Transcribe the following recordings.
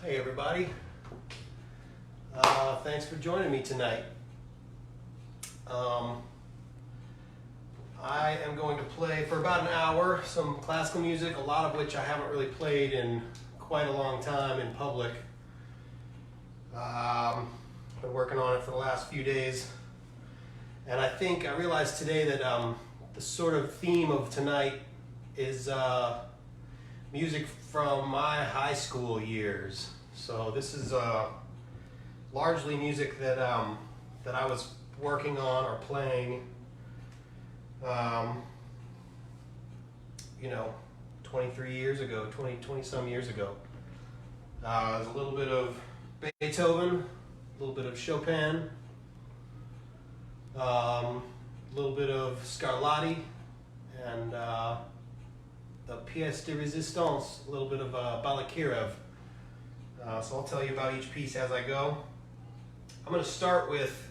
Hey everybody, thanks for joining me tonight. I am going to play for about an hour some classical music, a lot of which I haven't really played in quite a long time in public. Been working on it for the last few days, and I realized today that the sort of theme of tonight is music from my high school years. So this is largely music that I was working on or playing, 23 years ago, 20 some years ago. There's a little bit of Beethoven, a little bit of Chopin, a little bit of Scarlatti, and the pièce de résistance, a little bit of Balakirev. So I'll tell you about each piece as I go. I'm going to start with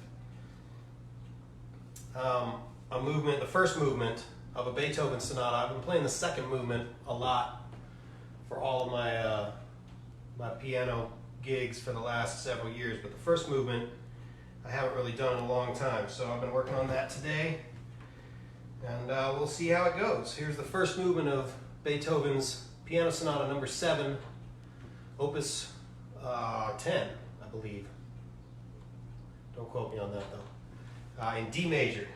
a movement, the first movement of a Beethoven sonata. I've been playing the second movement a lot for all of my my piano gigs for the last several years, but the first movement I haven't really done in a long time, so I've been working on that today, and we'll see how it goes. Here's the first movement of Beethoven's Piano Sonata number 7, Opus 10, I believe. Don't quote me on that though. In D major.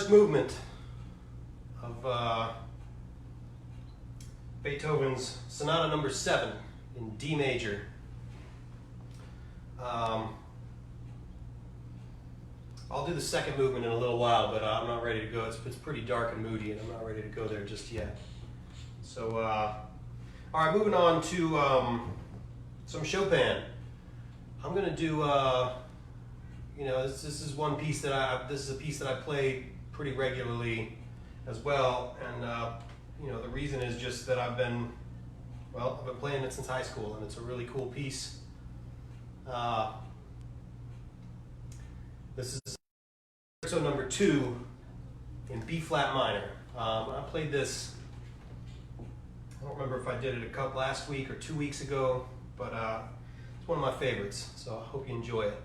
first movement of Beethoven's Sonata Number 7 in D major. I'll do the second movement in a little while, but I'm not ready to go. It's pretty dark and moody, and I'm not ready to go there just yet. So, all right, moving on to some Chopin. I'm gonna do, this is one piece that this is a piece that I play pretty regularly as well, and the reason is just that I've been playing it since high school, and it's a really cool piece. This is Scherzo Number 2 in B flat minor. I played this, I don't remember if I did it last week or 2 weeks ago, but it's one of my favorites, so I hope you enjoy it.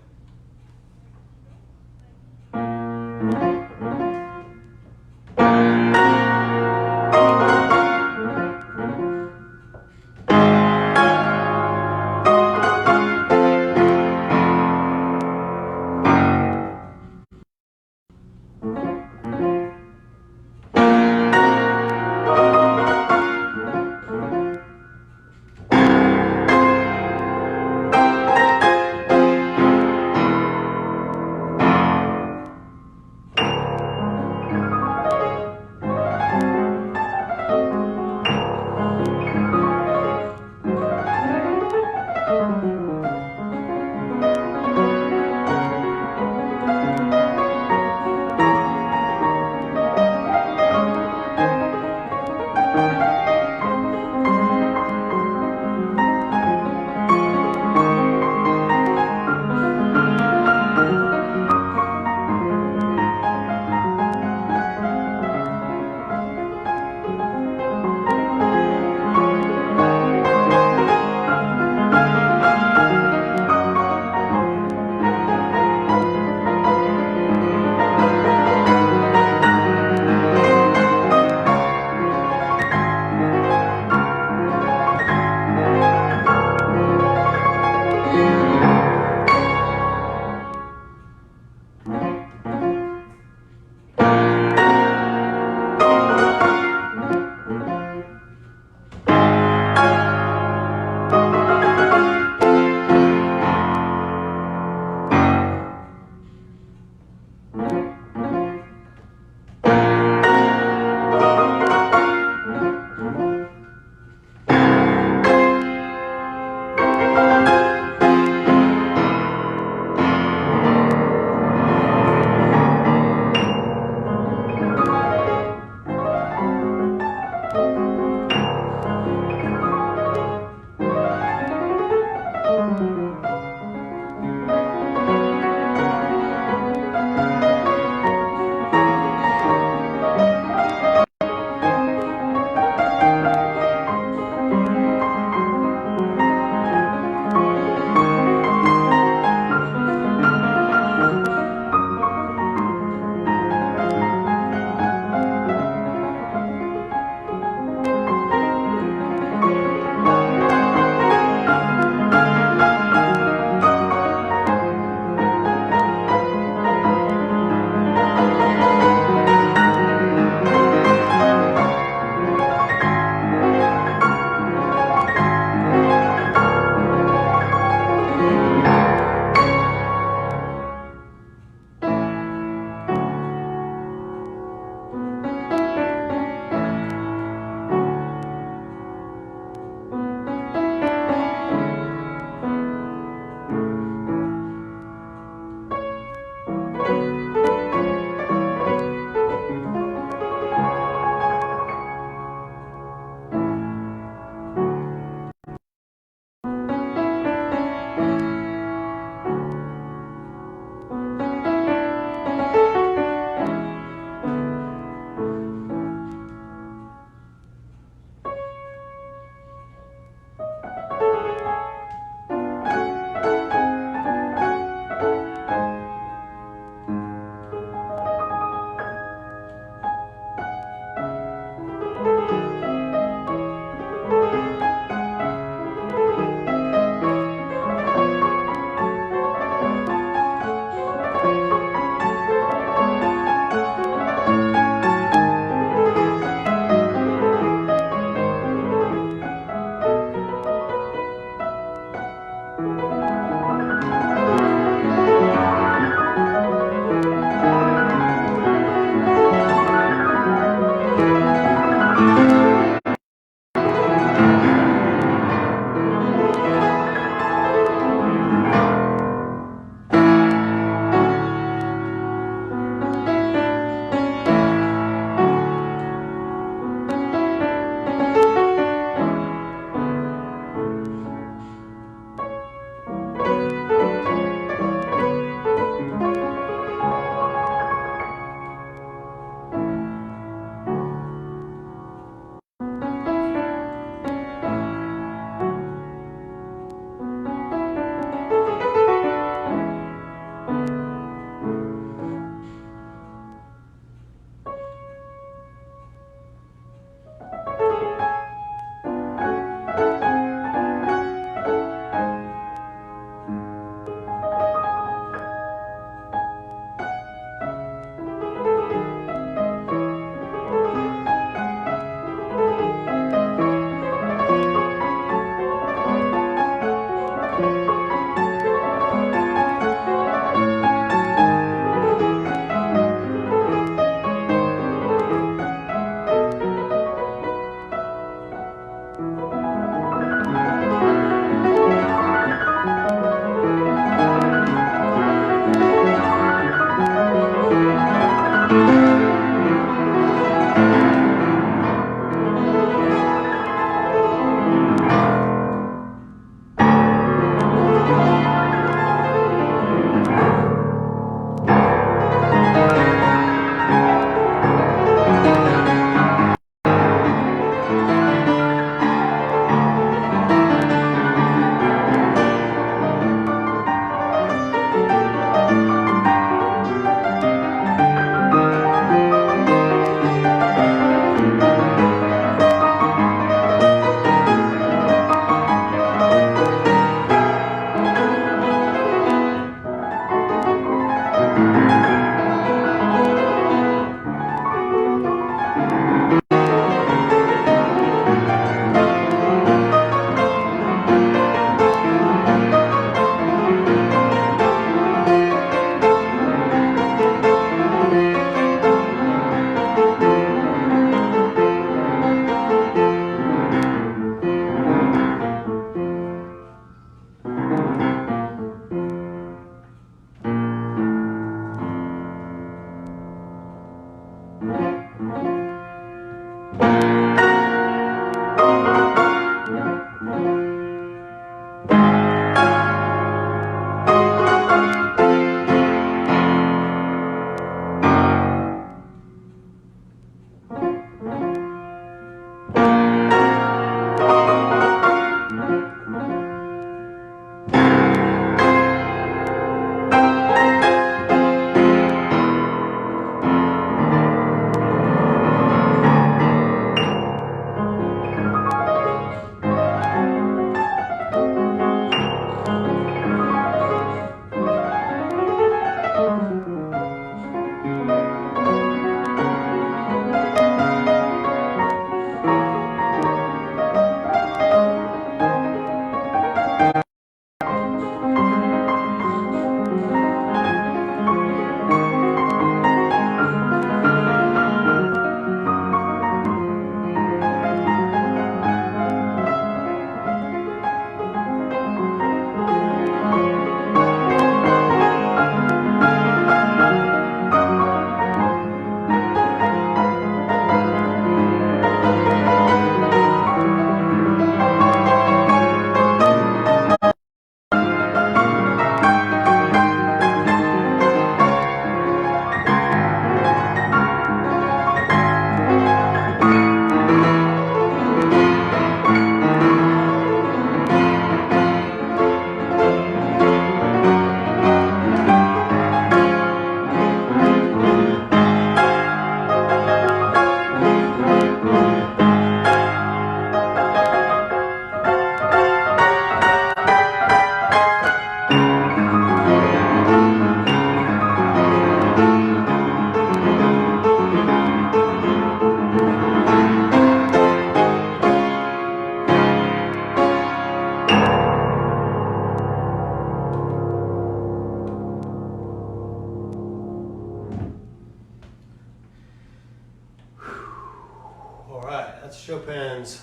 All right, that's Chopin's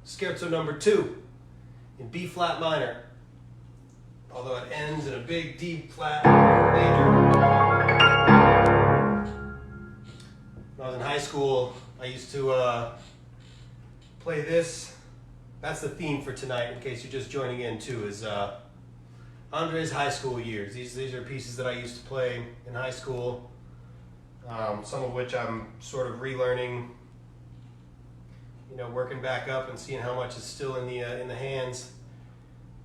Scherzo number 2 in B flat minor. Although it ends in a big D flat major. When I was in high school, I used to play this. That's the theme for tonight, in case you're just joining in too, is Andre's high school years. These are pieces that I used to play in high school, some of which I'm sort of relearning, you know, working back up and seeing how much is still in the hands.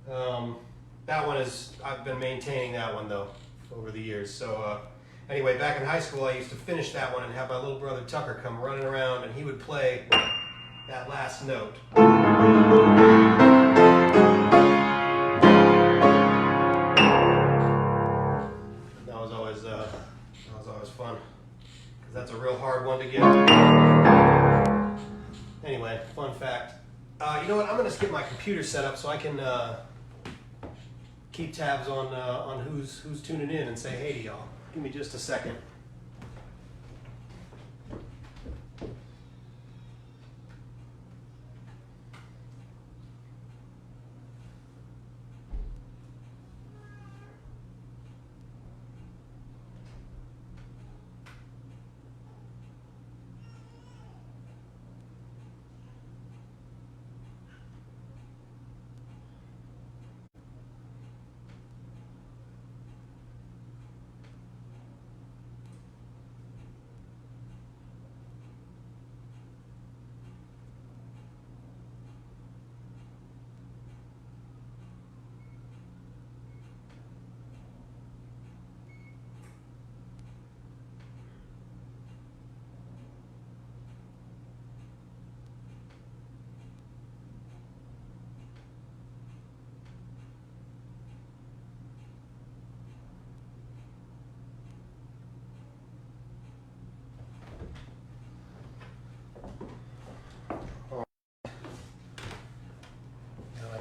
That one is, I've been maintaining that one though over the years. So anyway, back in high school, I used to finish that one and have my little brother Tucker come running around, and he would play that last note. That was always fun, because that's a real hard one to get. Anyway, fun fact. You know what? I'm going to skip my computer setup so I can keep tabs on who's tuning in and say hey to y'all. Give me just a second.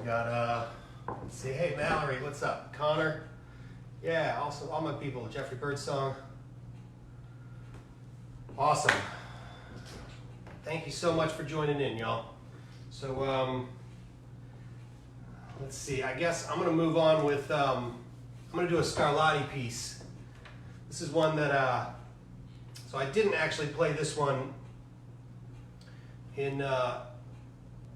Got let's see, hey Mallory, what's up? Connor, yeah, also all my people, Jeffrey Birdsong. Awesome. Thank you so much for joining in, y'all. So let's see, I guess I'm gonna move on with I'm gonna do a Scarlatti piece. This is one that so I didn't actually play this one in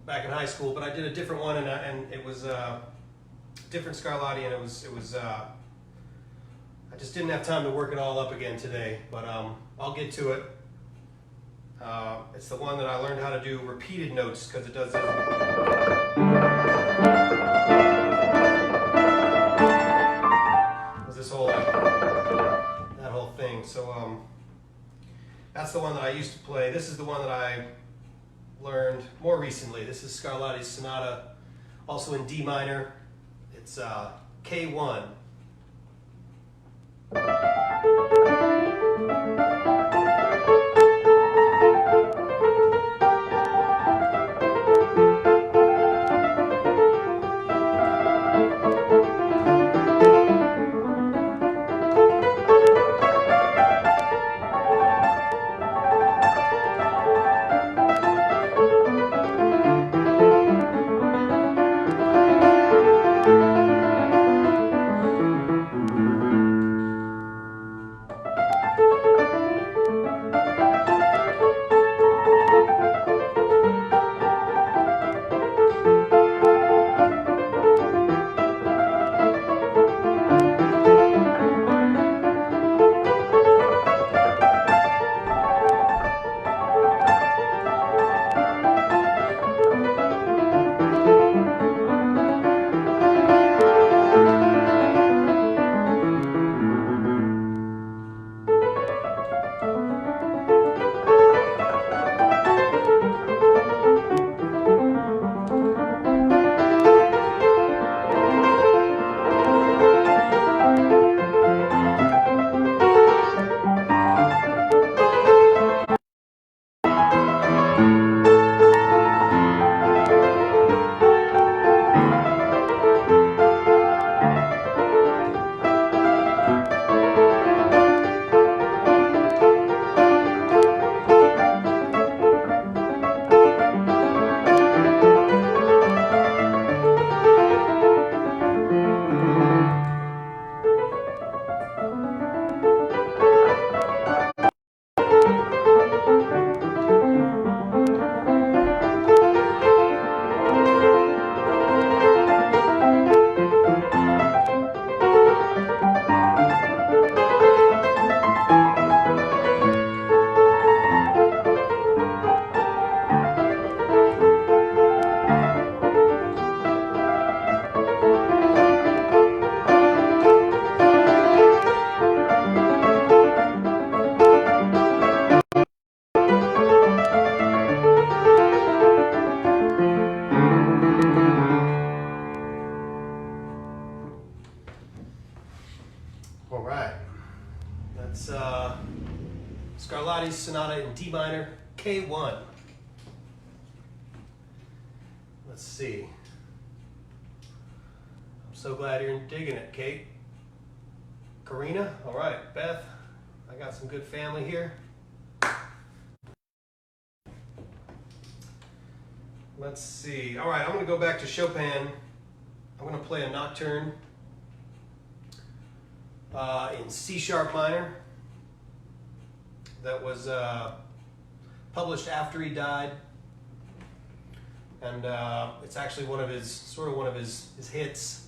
back in high school, but I did a different one, and it was different Scarlatti, and it was I just didn't have time to work it all up again today, but I'll get to it. It's the one that I learned how to do repeated notes, because it does it. Was this whole that whole thing? So that's the one that I used to play. This is the one that I learned more recently. This is Scarlatti's Sonata, also in D minor. It's K1. in D minor, K1. Let's see. I'm so glad you're digging it, Kate. Karina, all right. Beth, I got some good family here. Let's see. All right, I'm going to go back to Chopin. I'm going to play a nocturne in C sharp minor that was published after he died, and it's actually one of his hits.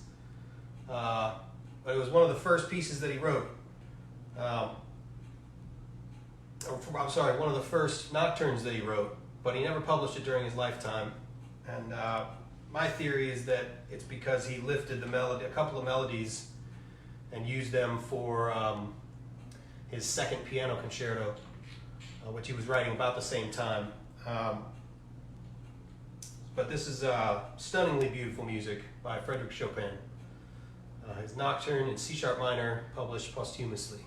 But it was one of the first pieces that he wrote. I'm sorry, one of the first nocturnes that he wrote, but he never published it during his lifetime. And my theory is that it's because he lifted a couple of melodies, and used them for his second piano concerto, which he was writing about the same time. But this is stunningly beautiful music by Frédéric Chopin. His Nocturne in C sharp minor, published posthumously.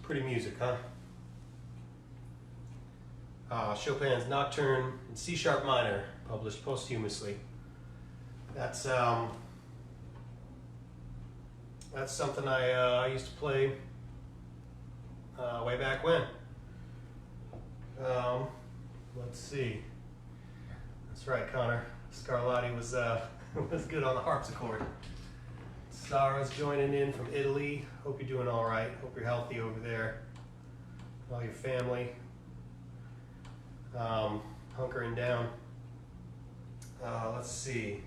Pretty music, huh? Chopin's Nocturne in C sharp minor, published posthumously. That's something I used to play way back when. Let's see. That's right, Connor. Scarlatti was was good on the harpsichord. Sarah's joining in from Italy. Hope you're doing all right. Hope you're healthy over there. All your family. Hunkering down. Let's see.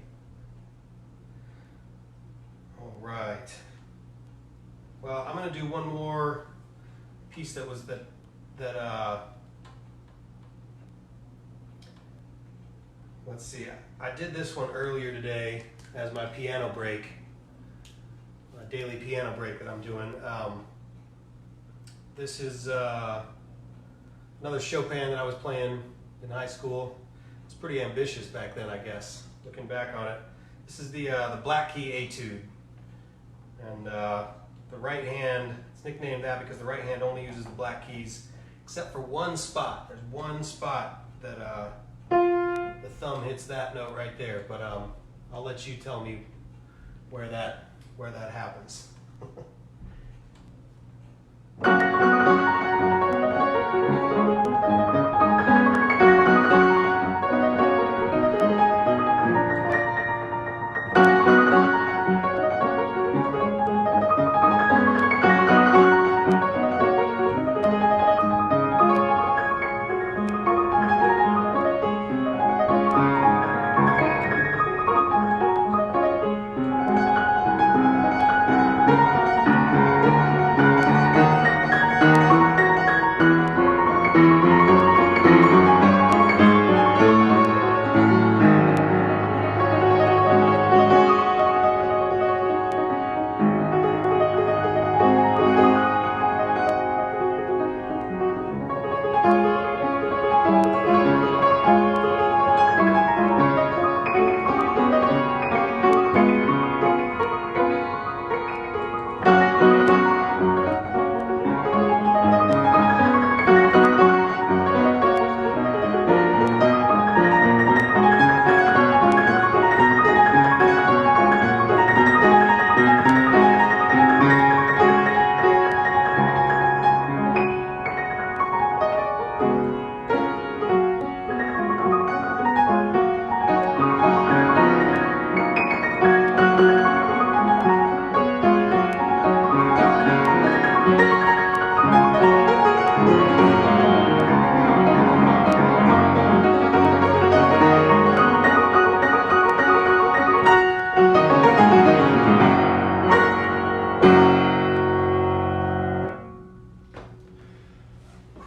All right. Well, I'm gonna do one more piece that was let's see. I did this one earlier today as my piano break, my daily piano break that I'm doing. This is another Chopin that I was playing in high school. It's pretty ambitious back then, I guess, looking back on it. This is the Black Key Etude. And the right hand, it's nicknamed that because the right hand only uses the black keys, except for one spot. There's one spot that the thumb hits that note right there, but I'll let you tell me where that happens.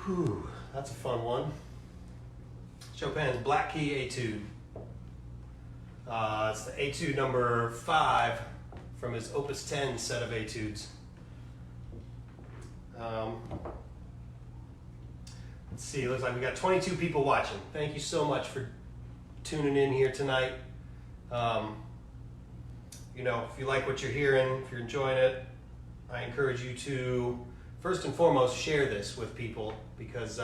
Whew, that's a fun one. Chopin's Black Key Etude. It's the Etude number 5 from his Opus 10 set of etudes. Let's see, it looks like we got 22 people watching. Thank you so much for tuning in here tonight. You know, if you like what you're hearing, if you're enjoying it, I encourage you to, first and foremost, share this with people because,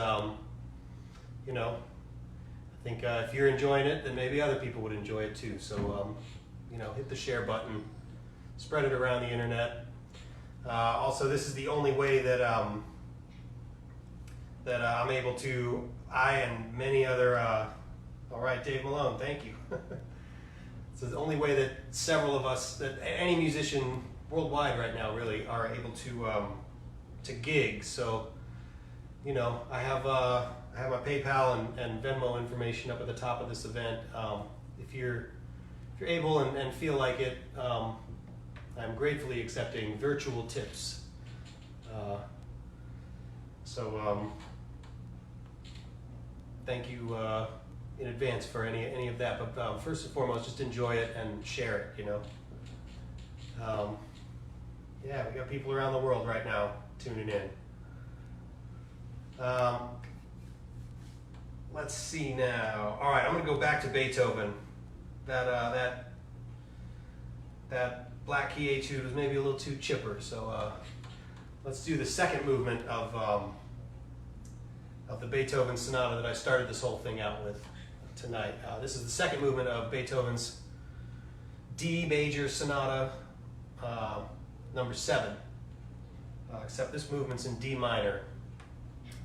you know, I think if you're enjoying it, then maybe other people would enjoy it too. So, you know, hit the share button, spread it around the internet. Also, this is the only way that I'm able to, I and many other, all right, Dave Malone, thank you. It's the only way that several of us, that any musician worldwide right now really are able to gig. So, you know, I have my PayPal and Venmo information up at the top of this event. If you're able and feel like it, I'm gratefully accepting virtual tips. Thank you in advance for any of that. But first and foremost, just enjoy it and share it. You know. Yeah, we got people around the world right now tuning in. Let's see now. All right, I'm going to go back to Beethoven. That Black Key Etude was maybe a little too chipper, so let's do the second movement of the Beethoven Sonata that I started this whole thing out with tonight. This is the second movement of Beethoven's D major Sonata number 7. Except this movement's in D minor,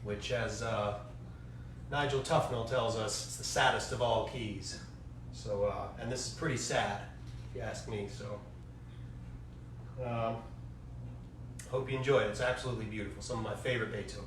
which, as Nigel Tufnell tells us it's the saddest of all keys. So, and this is pretty sad, if you ask me. So, hope you enjoy it. It's absolutely beautiful. Some of my favorite Beethoven.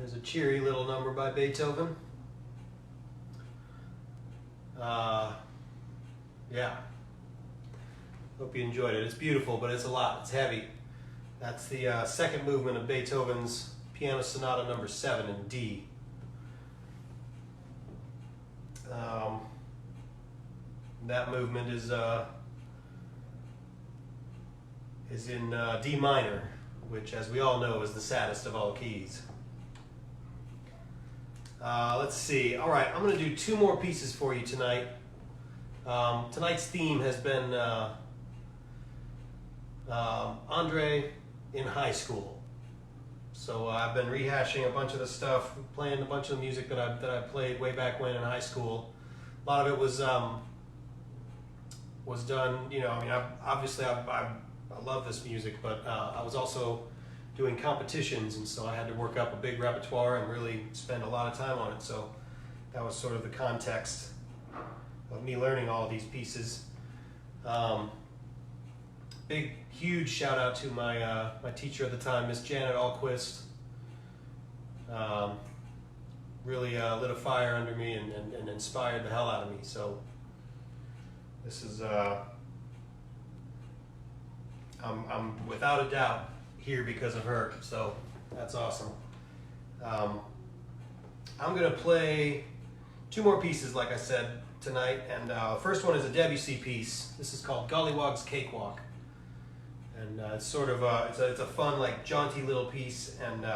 There's a cheery little number by Beethoven. Yeah. Hope you enjoyed it. It's beautiful, but it's a lot. It's heavy. That's the second movement of Beethoven's Piano Sonata number 7 in D. That movement is in D minor, which, as we all know, is the saddest of all keys. Let's see. All right, I'm going to do 2 more pieces for you tonight. Tonight's theme has been André in high school. So I've been rehashing a bunch of the stuff, playing a bunch of the music that I played way back when in high school. A lot of it was done, you know, I mean, I love this music, but I was also doing competitions, and so I had to work up a big repertoire and really spend a lot of time on it. So that was sort of the context of me learning all of these pieces. Big, huge shout out to my my teacher at the time, Miss Janet Alquist. Really lit a fire under me and inspired the hell out of me. So this is, I'm without a doubt here because of her. So that's awesome. I'm gonna play 2 more pieces, like I said, tonight, and the first one is a Debussy piece. This is called Gollywog's Cakewalk, and it's sort of it's a fun, like, jaunty little piece, and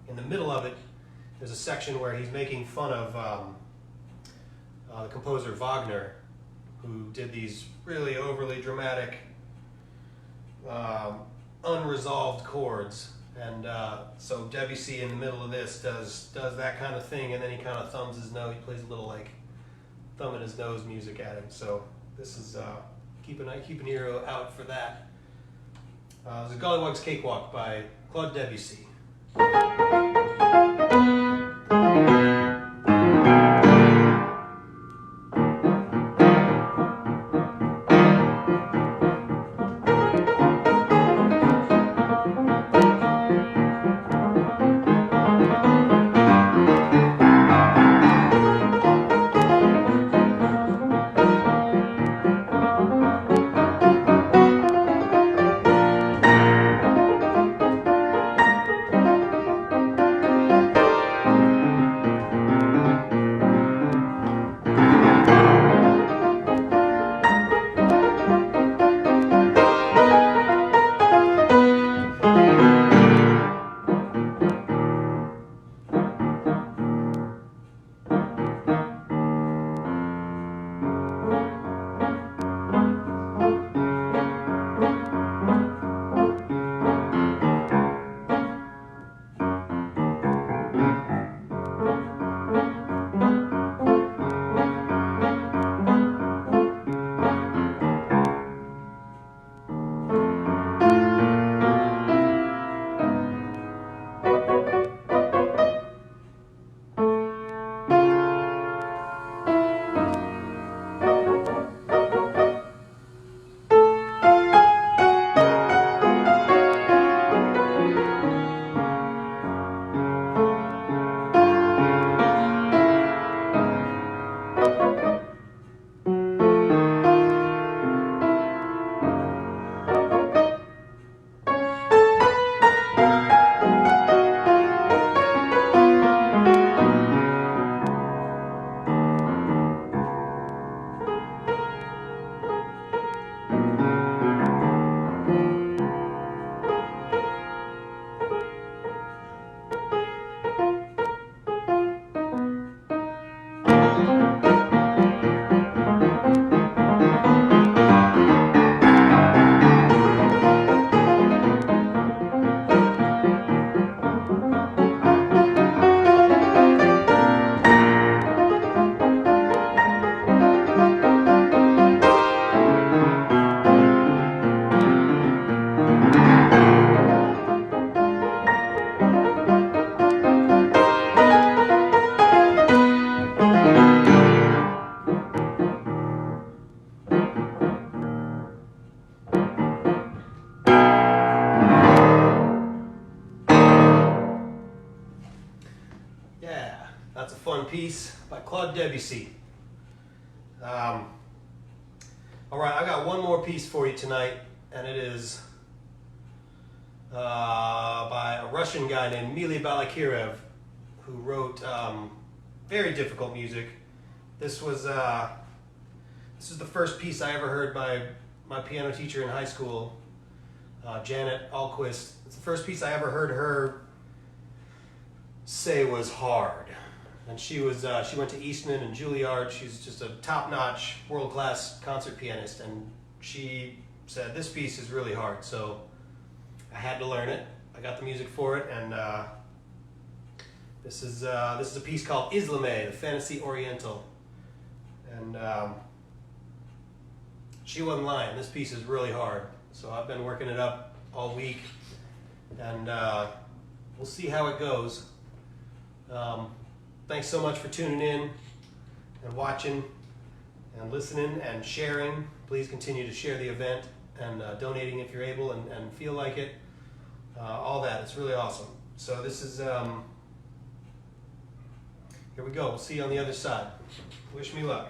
in the middle of it there's a section where he's making fun of the composer Wagner, who did these really overly dramatic unresolved chords, and so Debussy in the middle of this does that kind of thing, and then he kind of thumbs his nose. He plays a little, like, thumbing his nose music at him. So this is keep an ear out for that. This is Gollywog's Cakewalk by Claude Debussy. That's a fun piece by Claude Debussy. All right, I got one more piece for you tonight, and it is by a Russian guy named Mily Balakirev, who wrote very difficult music. This was the first piece I ever heard by my piano teacher in high school, Janet Alquist. It's the first piece I ever heard her say was hard. And she went to Eastman and Juilliard. She's just a top-notch, world-class concert pianist. And she said, this piece is really hard. So I had to learn it. I got the music for it. And this is a piece called Islame, the Fantasy Oriental. And she wasn't lying. This piece is really hard. So I've been working it up all week. And we'll see how it goes. Thanks so much for tuning in and watching and listening and sharing. Please continue to share the event and donating if you're able and feel like it. All that. It's really awesome. So this is, here we go. We'll see you on the other side. Wish me luck.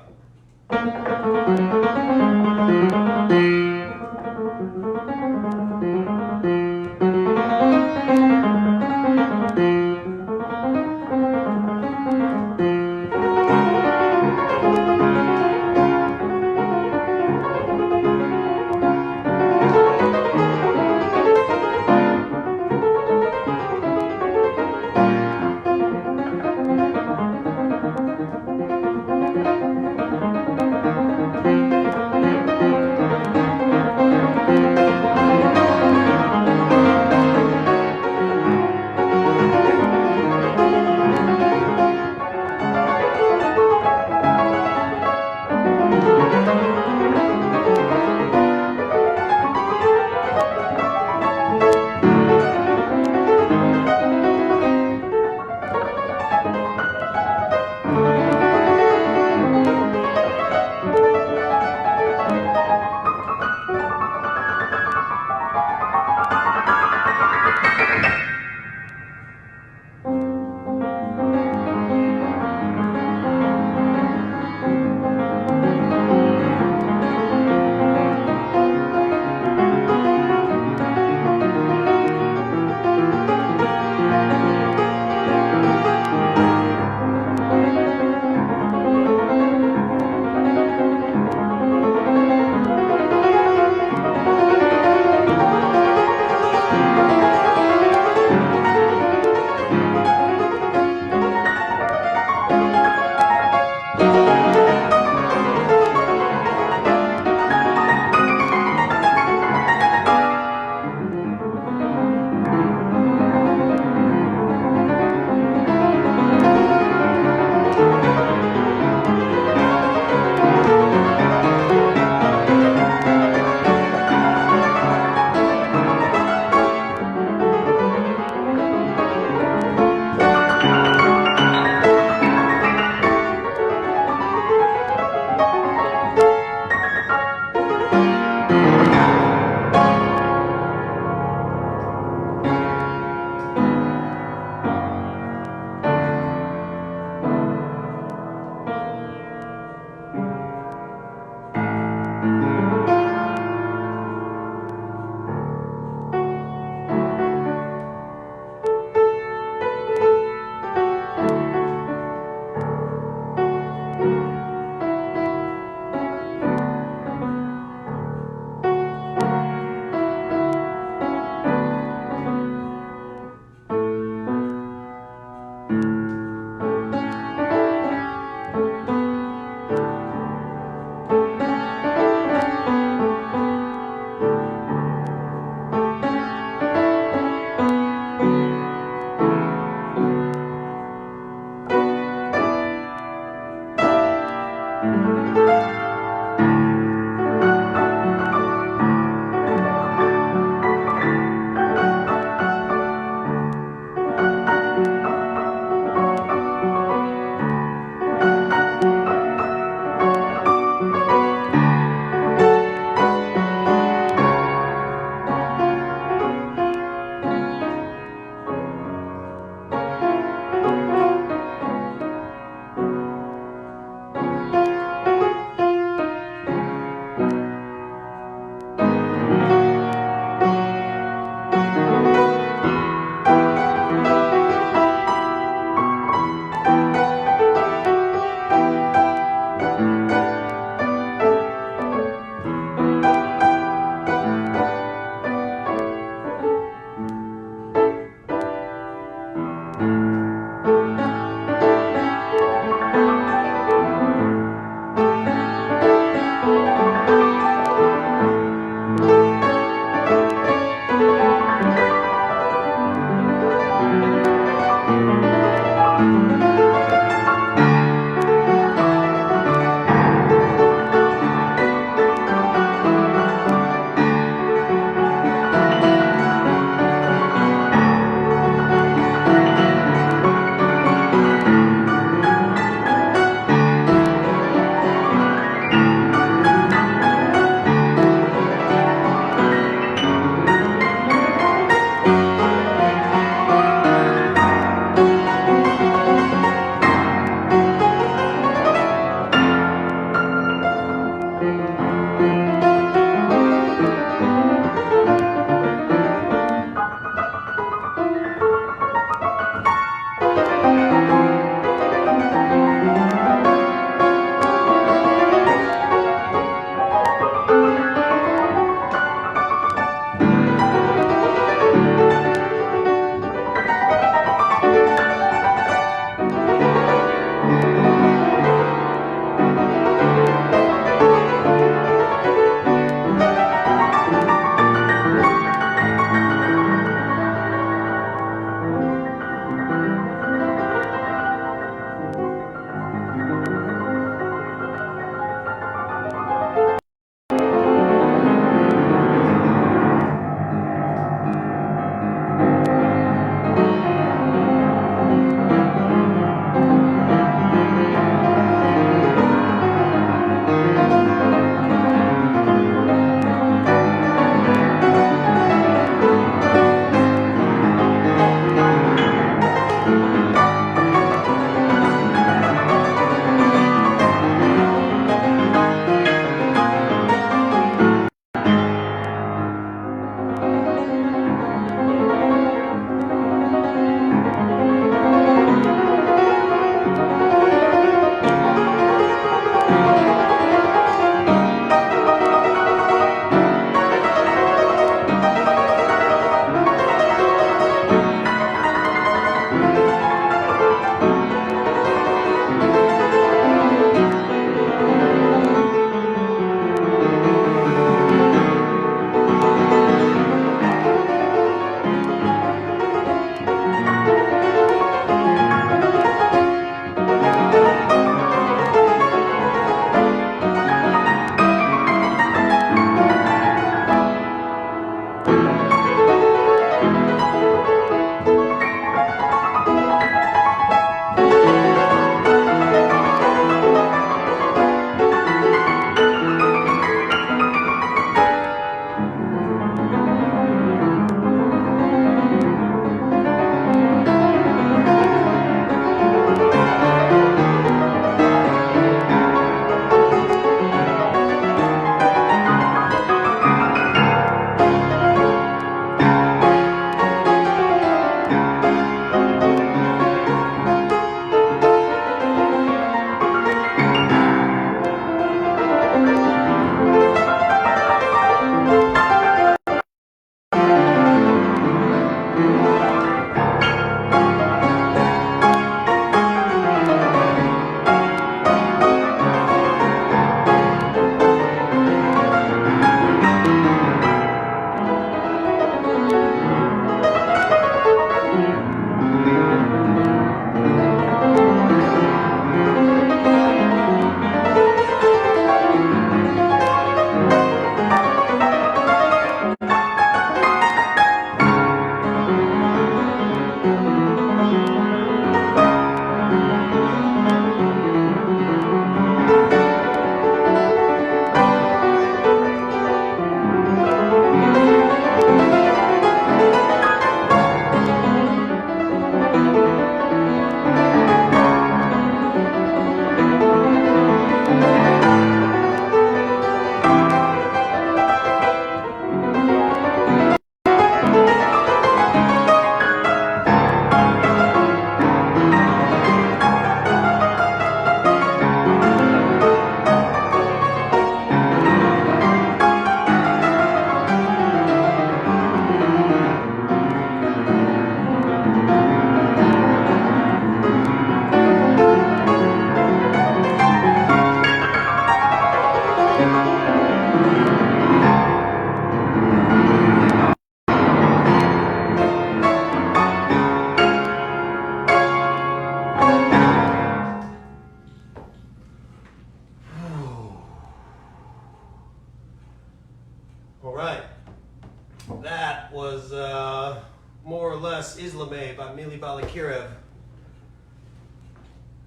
us Islamé by Mili Balakirev.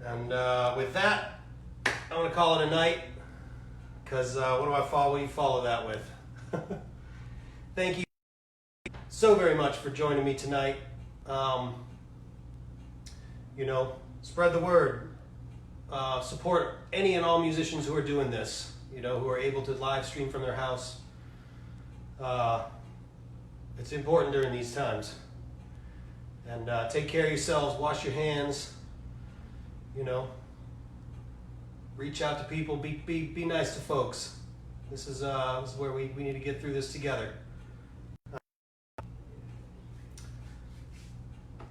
And with that, I'm going to call it a night, because what do you follow that with? Thank you so very much for joining me tonight. Spread the word. Support any and all musicians who are doing this, who are able to live stream from their house. It's important during these times. And take care of yourselves, wash your hands, reach out to people, be nice to folks. This is where we need to get through this together.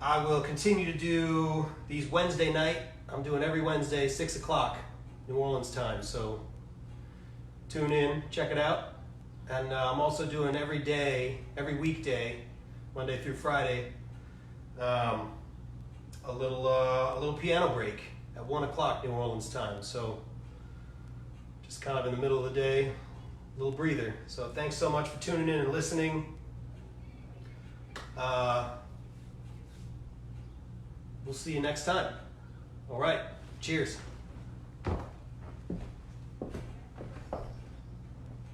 I will continue to do these Wednesday night. I'm doing every Wednesday, 6 o'clock, New Orleans time. So tune in, check it out. And I'm also doing every weekday, Monday through Friday, a little piano break at 1 o'clock New Orleans time. So just kind of in the middle of the day, a little breather. So thanks so much for tuning in and listening. We'll see you next time. All right, cheers.